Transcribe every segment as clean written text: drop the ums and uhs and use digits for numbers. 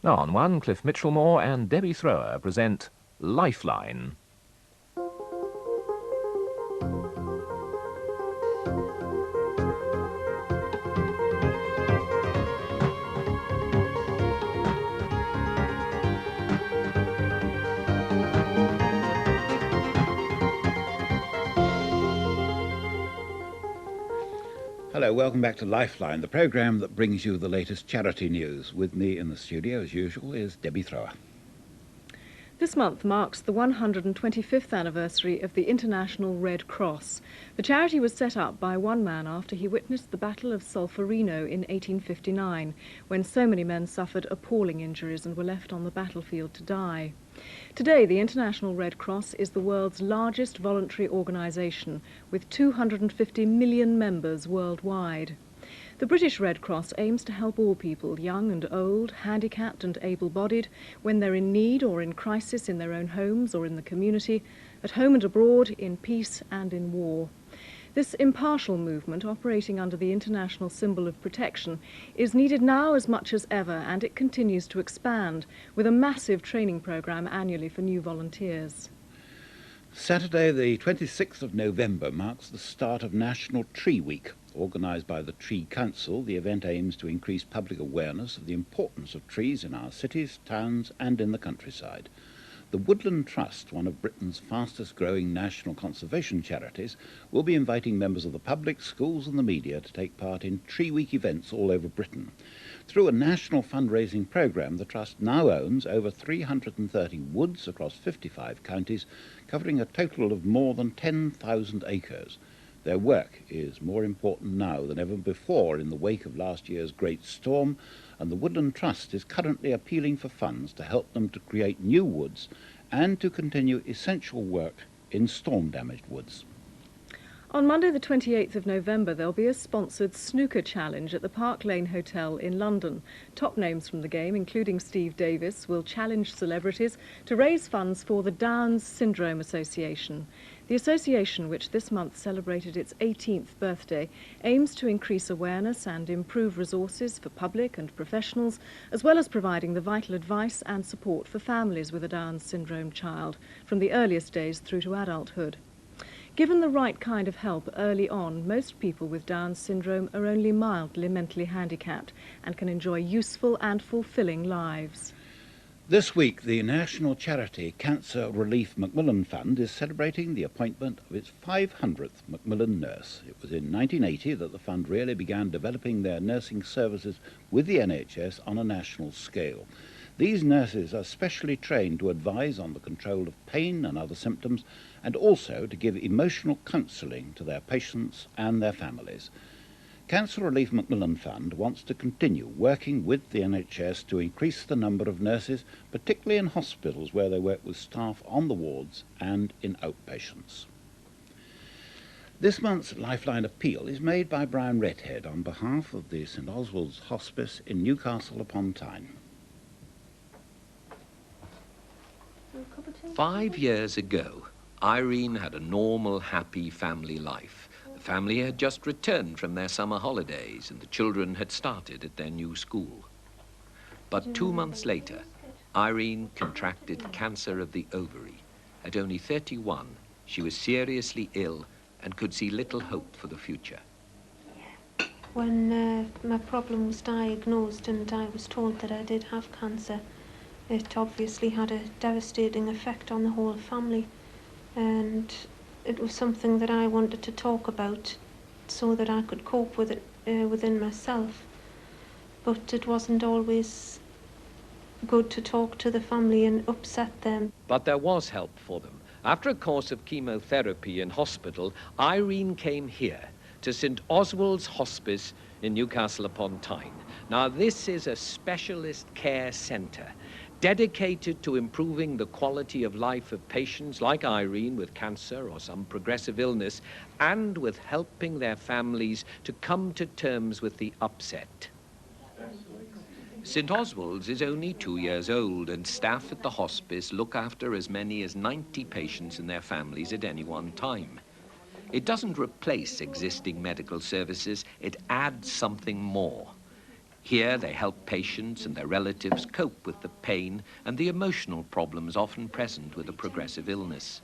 On one, Cliff Mitchellmore and Debbie Thrower present Lifeline. Hello, welcome back to Lifeline, the programme that brings you the latest charity news. With me in the studio, as usual, is Debbie Thrower. This month marks the 125th anniversary of the International Red Cross. The charity was set up by one man after he witnessed the Battle of Solferino in 1859, when so many men suffered appalling injuries and were left on the battlefield to die. Today, the International Red Cross is the world's largest voluntary organisation, with 250 million members worldwide. The British Red Cross aims to help all people, young and old, handicapped and able-bodied, when they're in need or in crisis in their own homes or in the community, at home and abroad, in peace and in war. This impartial movement, operating under the international symbol of protection, is needed now as much as ever, and it continues to expand, with a massive training programme annually for new volunteers. Saturday, the 26th of November, marks the start of National Tree Week. Organised by the Tree Council, the event aims to increase public awareness of the importance of trees in our cities, towns and in the countryside. The Woodland Trust, one of Britain's fastest-growing national conservation charities, will be inviting members of the public, schools and the media to take part in Tree Week events all over Britain. Through a national fundraising programme, the Trust now owns over 330 woods across 55 counties, covering a total of more than 10,000 acres. Their work is more important now than ever before in the wake of last year's great storm, and the Woodland Trust is currently appealing for funds to help them to create new woods and to continue essential work in storm-damaged woods. On Monday the 28th of November, there'll be a sponsored snooker challenge at the Park Lane Hotel in London. Top names from the game, including Steve Davis, will challenge celebrities to raise funds for the Down Syndrome Association. The association, which this month celebrated its 18th birthday, aims to increase awareness and improve resources for public and professionals, as well as providing the vital advice and support for families with a Down syndrome child, from the earliest days through to adulthood. Given the right kind of help early on, most people with Down syndrome are only mildly mentally handicapped and can enjoy useful and fulfilling lives. This week, the national charity Cancer Relief Macmillan Fund is celebrating the appointment of its 500th Macmillan nurse. It was in 1980 that the fund really began developing their nursing services with the NHS on a national scale. These nurses are specially trained to advise on the control of pain and other symptoms, and also to give emotional counselling to their patients and their families. Cancer Relief Macmillan Fund wants to continue working with the NHS to increase the number of nurses, particularly in hospitals where they work with staff on the wards and in outpatients. This month's Lifeline appeal is made by Brian Redhead on behalf of the St Oswald's Hospice in Newcastle upon Tyne. 5 years ago, Irene had a normal, happy family life. The family had just returned from their summer holidays and the children had started at their new school. But 2 months later, Irene contracted cancer of the ovary. At only 31, she was seriously ill and could see little hope for the future. When my problem was diagnosed and I was told that I did have cancer, it obviously had a devastating effect on the whole family, and it was something that I wanted to talk about so that I could cope with it within myself. But it wasn't always good to talk to the family and upset them. But there was help for them. After a course of chemotherapy in hospital, Irene came here to St Oswald's Hospice in Newcastle upon Tyne. Now, this is a specialist care centre dedicated to improving the quality of life of patients like Irene with cancer or some progressive illness, and with helping their families to come to terms with the upset. St Oswald's is only 2 years old, and staff at the hospice look after as many as 90 patients and their families at any one time. It doesn't replace existing medical services, it adds something more. Here they help patients and their relatives cope with the pain and the emotional problems often present with a progressive illness.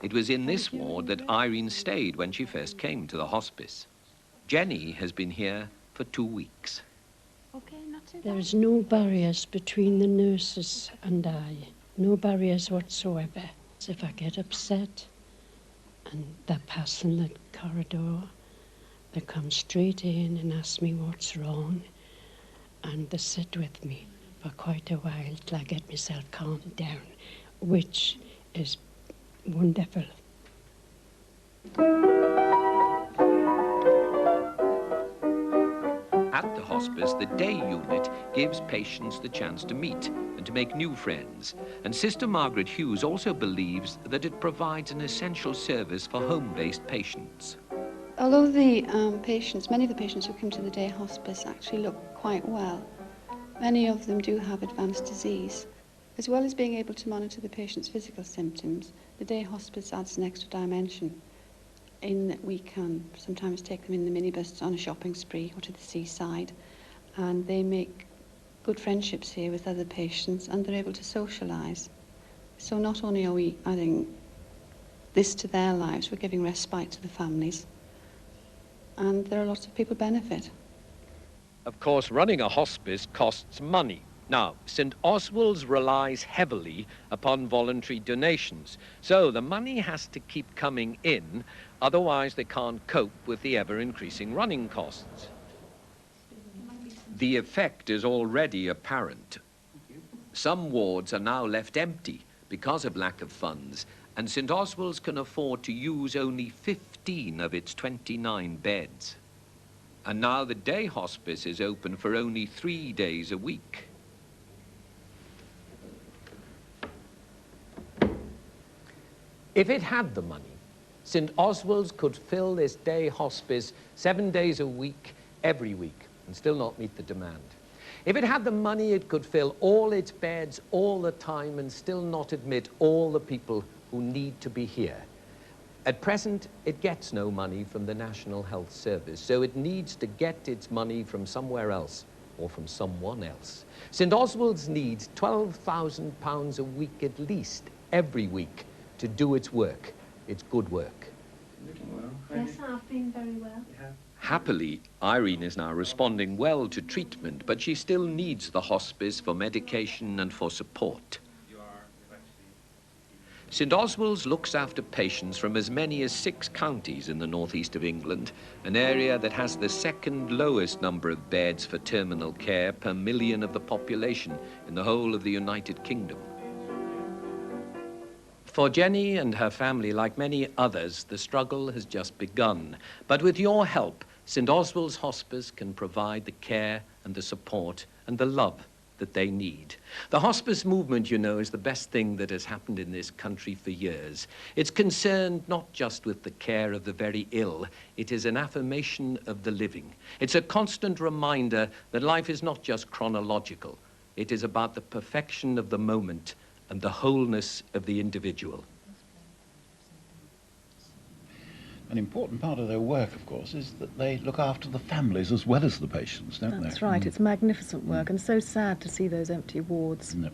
It was in this ward that Irene stayed when she first came to the hospice. Jenny has been here for 2 weeks. There is no barriers between the nurses and I, no barriers whatsoever. So if I get upset and they're passing the corridor, they come straight in and ask me what's wrong, and they sit with me for quite a while till I get myself calmed down, which is wonderful. At the hospice, the day unit gives patients the chance to meet and to make new friends. And Sister Margaret Hughes also believes that it provides an essential service for home-based patients. Although the many of the patients who come to the day hospice actually look quite well, many of them do have advanced disease. As well as being able to monitor the patient's physical symptoms, the day hospice adds an extra dimension in that we can sometimes take them in the minibus on a shopping spree or to the seaside, and they make good friendships here with other patients and they're able to socialise. So not only are we adding this to their lives, we're giving respite to the families, and there are lots of people benefit. Of course, running a hospice costs money. Now, St. Oswald's relies heavily upon voluntary donations, so the money has to keep coming in, otherwise they can't cope with the ever-increasing running costs. The effect is already apparent. Some wards are now left empty because of lack of funds, and St. Oswald's can afford to use only 15 of its 29 beds. And now the day hospice is open for only 3 days a week. If it had the money, St. Oswald's could fill this day hospice 7 days a week, every week, and still not meet the demand. If it had the money, it could fill all its beds all the time and still not admit all the people who need to be here. At present, it gets no money from the National Health Service, so it needs to get its money from somewhere else or from someone else. St. Oswald's needs £12,000 a week at least, every week, to do its work, its good work. Yes, I've been very well. Happily, Irene is now responding well to treatment, but she still needs the hospice for medication and for support. St. Oswald's looks after patients from as many as 6 counties in the northeast of England, an area that has the second lowest number of beds for terminal care per million of the population in the whole of the United Kingdom. For Jenny and her family, like many others, the struggle has just begun. But with your help, St. Oswald's Hospice can provide the care and the support and the love that they need. The hospice movement, you know, is the best thing that has happened in this country for years. It's concerned not just with the care of the very ill, it is an affirmation of the living. It's a constant reminder that life is not just chronological. It is about the perfection of the moment and the wholeness of the individual. An important part of their work, of course, is that they look after the families as well as the patients, don't they? That's right. It's magnificent work and so sad to see those empty wards. No.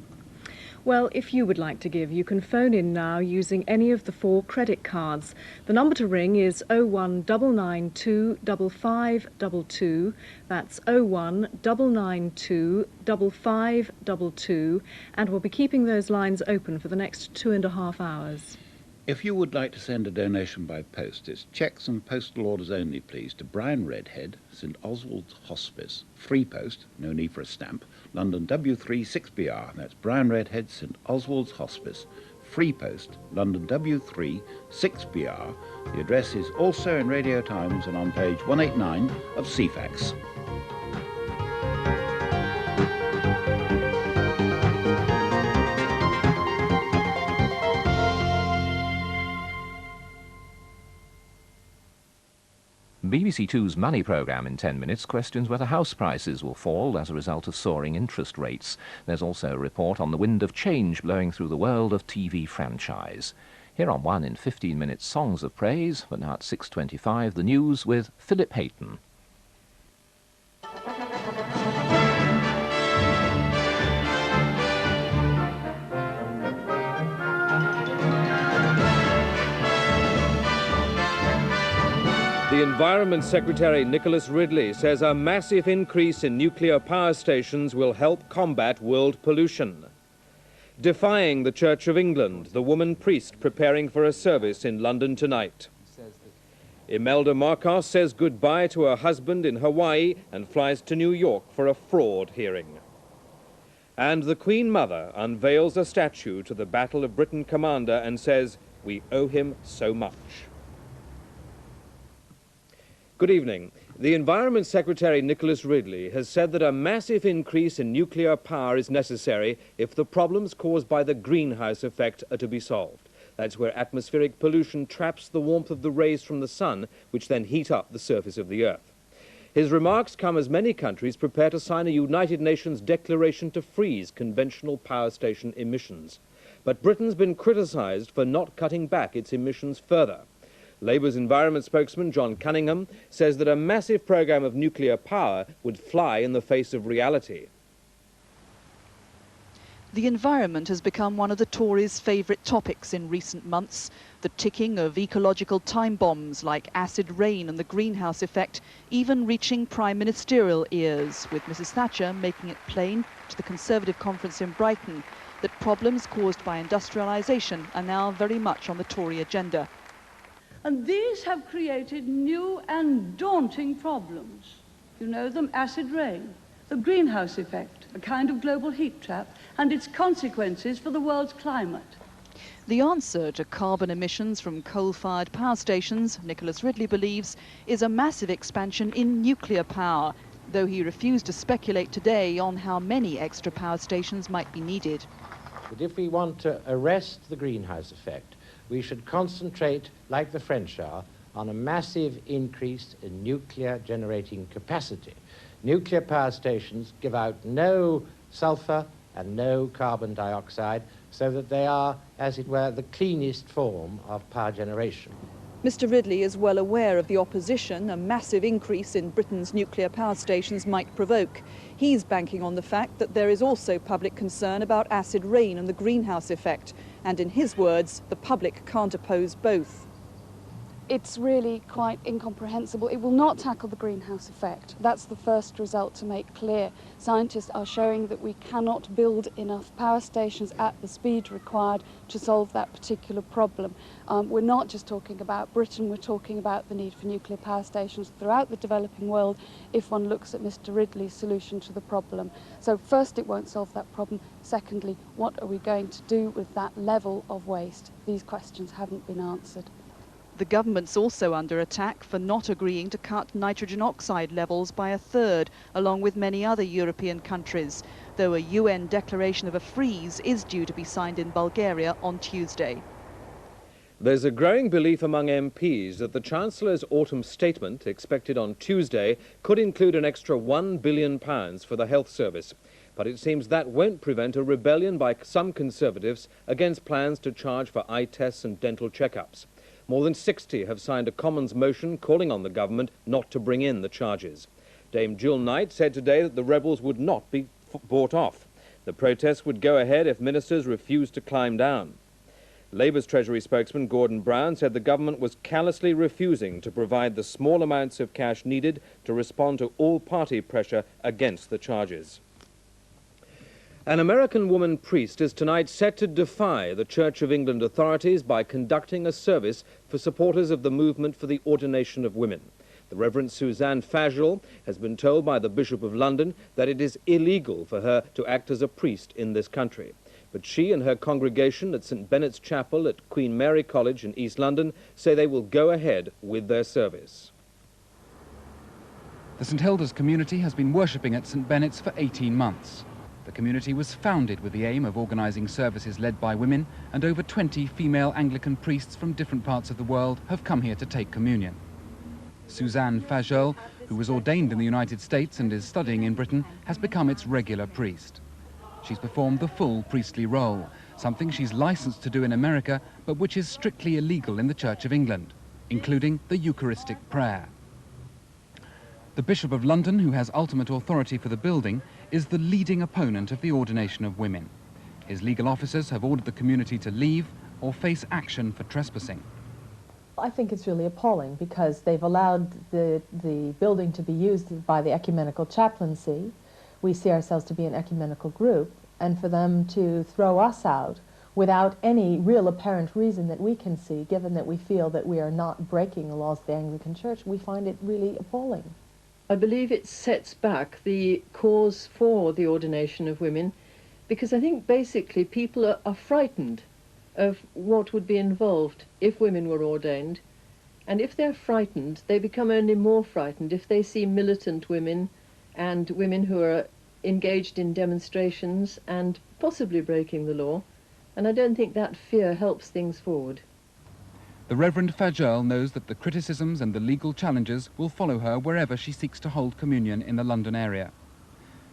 Well, if you would like to give, you can phone in now using any of the 4 credit cards. The number to ring is 01992 5522. That's 01992 5522. And we'll be keeping those lines open for the next 2.5 hours. If you would like to send a donation by post, it's cheques and postal orders only, please, to Brian Redhead, St. Oswald's Hospice, free post, no need for a stamp, London W3 6BR. That's Brian Redhead, St. Oswald's Hospice, free post, London W3 6BR. The address is also in Radio Times and on page 189 of CFAX. BBC Two's Money programme in 10 minutes questions whether house prices will fall as a result of soaring interest rates. There's also a report on the wind of change blowing through the world of TV franchise. Here on 1 in 15 minutes Songs of Praise, but now at 6:25, the news with Philip Hayton. Environment Secretary Nicholas Ridley says a massive increase in nuclear power stations will help combat world pollution. Defying the Church of England, the woman priest preparing for a service in London tonight. Imelda Marcos says goodbye to her husband in Hawaii and flies to New York for a fraud hearing. And the Queen Mother unveils a statue to the Battle of Britain commander and says, "We owe him so much." Good evening. The Environment Secretary Nicholas Ridley has said that a massive increase in nuclear power is necessary if the problems caused by the greenhouse effect are to be solved. That's where atmospheric pollution traps the warmth of the rays from the sun, which then heat up the surface of the earth. His remarks come as many countries prepare to sign a United Nations declaration to freeze conventional power station emissions. But Britain's been criticised for not cutting back its emissions further. Labour's environment spokesman John Cunningham says that a massive programme of nuclear power would fly in the face of reality. The environment has become one of the Tories' favourite topics in recent months. The ticking of ecological time bombs like acid rain and the greenhouse effect even reaching prime ministerial ears, with Mrs Thatcher making it plain to the Conservative conference in Brighton that problems caused by industrialisation are now very much on the Tory agenda. And these have created new and daunting problems. You know them: acid rain, the greenhouse effect, a kind of global heat trap, and its consequences for the world's climate. The answer to carbon emissions from coal-fired power stations, Nicholas Ridley believes, is a massive expansion in nuclear power, though he refused to speculate today on how many extra power stations might be needed. But if we want to arrest the greenhouse effect, we should concentrate, like the French are, on a massive increase in nuclear generating capacity. Nuclear power stations give out no sulfur and no carbon dioxide, so that they are, as it were, the cleanest form of power generation. Mr Ridley is well aware of the opposition a massive increase in Britain's nuclear power stations might provoke. He's banking on the fact that there is also public concern about acid rain and the greenhouse effect. And in his words, the public can't oppose both. It's really quite incomprehensible. It will not tackle the greenhouse effect. That's the first result to make clear. Scientists are showing that we cannot build enough power stations at the speed required to solve that particular problem. We're not just talking about Britain, we're talking about the need for nuclear power stations throughout the developing world if one looks at Mr Ridley's solution to the problem. So first, it won't solve that problem. Secondly, what are we going to do with that level of waste? These questions haven't been answered. The government's also under attack for not agreeing to cut nitrogen oxide levels by 1/3, along with many other European countries, though a UN declaration of a freeze is due to be signed in Bulgaria on Tuesday. There's a growing belief among MPs that the Chancellor's autumn statement, expected on Tuesday, could include an extra £1 billion for the health service. But it seems that won't prevent a rebellion by some Conservatives against plans to charge for eye tests and dental checkups. More than 60 have signed a Commons motion calling on the government not to bring in the charges. Dame Jill Knight said today that the rebels would not be bought off. The protests would go ahead if ministers refused to climb down. Labour's Treasury spokesman Gordon Brown said the government was callously refusing to provide the small amounts of cash needed to respond to all-party pressure against the charges. An American woman priest is tonight set to defy the Church of England authorities by conducting a service for supporters of the movement for the ordination of women. The Reverend Suzanne Fajol has been told by the Bishop of London that it is illegal for her to act as a priest in this country. But she and her congregation at St Benet's Chapel at Queen Mary College in East London say they will go ahead with their service. The St Hilda's community has been worshipping at St Benet's for 18 months. The community was founded with the aim of organising services led by women, and over 20 female Anglican priests from different parts of the world have come here to take communion. Suzanne Fajol, who was ordained in the United States and is studying in Britain, has become its regular priest. She's performed the full priestly role, something she's licensed to do in America, but which is strictly illegal in the Church of England, including the Eucharistic prayer. The Bishop of London, who has ultimate authority for the building, is the leading opponent of the ordination of women. His legal officers have ordered the community to leave or face action for trespassing. I think it's really appalling because they've allowed the building to be used by the ecumenical chaplaincy. We see ourselves to be an ecumenical group, and for them to throw us out without any real apparent reason that we can see, given that we feel that we are not breaking the laws of the Anglican Church, we find it really appalling. I believe it sets back the cause for the ordination of women, because I think basically people are frightened of what would be involved if women were ordained, and if they're frightened, they become only more frightened if they see militant women and women who are engaged in demonstrations and possibly breaking the law, and I don't think that fear helps things forward. The Reverend Fagel knows that the criticisms and the legal challenges will follow her wherever she seeks to hold communion in the London area.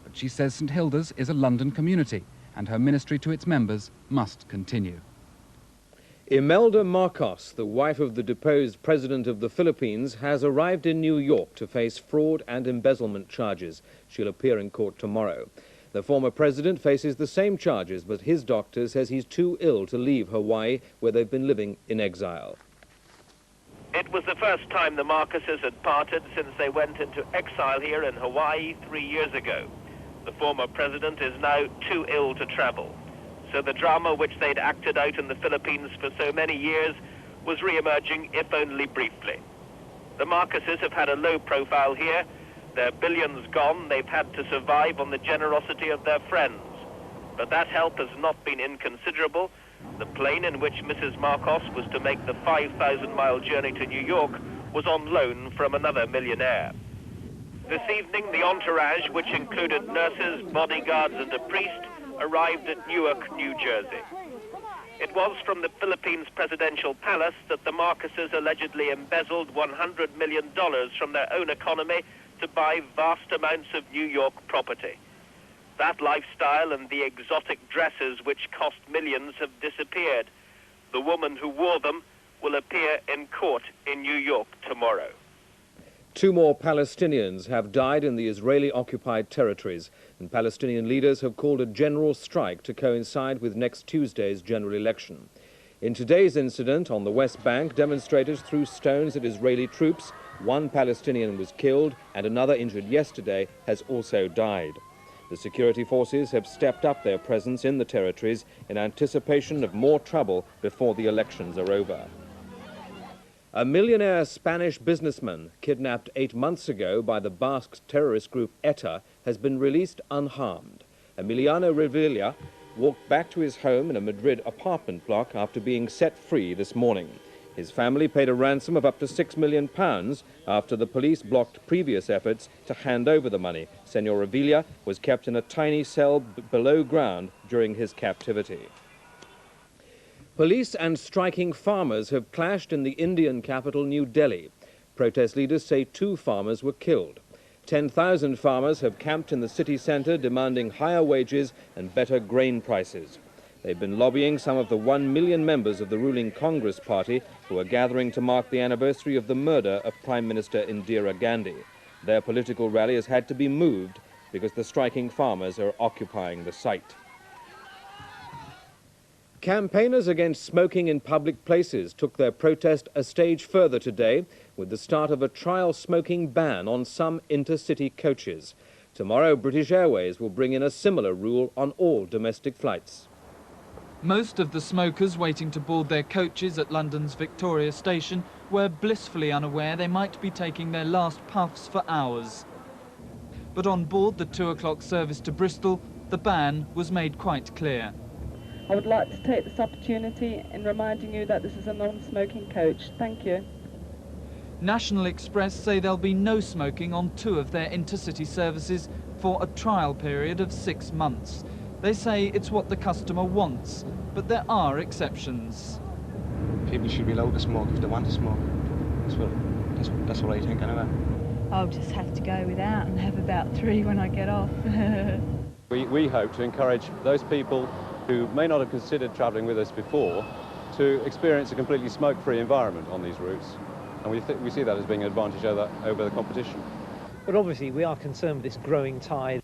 But she says St Hilda's is a London community, and her ministry to its members must continue. Imelda Marcos, the wife of the deposed president of the Philippines, has arrived in New York to face fraud and embezzlement charges. She'll appear in court tomorrow. The former president faces the same charges, but his doctor says he's too ill to leave Hawaii, where they've been living in exile. It was the first time the Marcoses had parted since they went into exile here in Hawaii 3 years ago. The former president is now too ill to travel. So the drama which they'd acted out in the Philippines for so many years was re-emerging, if only briefly. The Marcoses have had a low profile here. Their billions gone, they've had to survive on the generosity of their friends. But that help has not been inconsiderable. The plane in which Mrs. Marcos was to make the 5,000-mile journey to New York was on loan from another millionaire. This evening, the entourage, which included nurses, bodyguards and a priest, arrived at Newark, New Jersey. It was from the Philippines presidential palace that the Marcoses allegedly embezzled $100 million from their own economy to buy vast amounts of New York property. That lifestyle and the exotic dresses which cost millions have disappeared. The woman who wore them will appear in court in New York tomorrow. 2 more Palestinians have died in the Israeli-occupied territories, and Palestinian leaders have called a general strike to coincide with next Tuesday's general election. In today's incident on the West Bank, demonstrators threw stones at Israeli troops. 1 Palestinian was killed, and another injured yesterday has also died. The security forces have stepped up their presence in the territories in anticipation of more trouble before the elections are over. A millionaire Spanish businessman kidnapped 8 months ago by the Basque terrorist group ETA has been released unharmed. Emiliano Revilla walked back to his home in a Madrid apartment block after being set free this morning. His family paid a ransom of up to £6 million after the police blocked previous efforts to hand over the money. Senor Revilla was kept in a tiny cell below ground during his captivity. Police and striking farmers have clashed in the Indian capital, New Delhi. Protest leaders say 2 farmers were killed. 10,000 farmers have camped in the city centre demanding higher wages and better grain prices. They've been lobbying some of the 1 million members of the ruling Congress party who are gathering to mark the anniversary of the murder of Prime Minister Indira Gandhi. Their political rally has had to be moved because the striking farmers are occupying the site. Campaigners against smoking in public places took their protest a stage further today with the start of a trial smoking ban on some intercity coaches. Tomorrow, British Airways will bring in a similar rule on all domestic flights. Most of the smokers waiting to board their coaches at London's Victoria Station were blissfully unaware they might be taking their last puffs for hours. But on board the 2 o'clock service to Bristol, the ban was made quite clear. I would like to take this opportunity in reminding you that this is a non-smoking coach. Thank you. National Express say there'll be no smoking on 2 of their intercity services for a trial period of 6 months. They say it's what the customer wants, but there are exceptions. People should be allowed to smoke if they want to smoke. That's what I think anyway. I'll just have to go without and have about 3 when I get off. We hope to encourage those people who may not have considered travelling with us before to experience a completely smoke-free environment on these routes. And we see that as being an advantage over the competition. But obviously we are concerned with this growing tide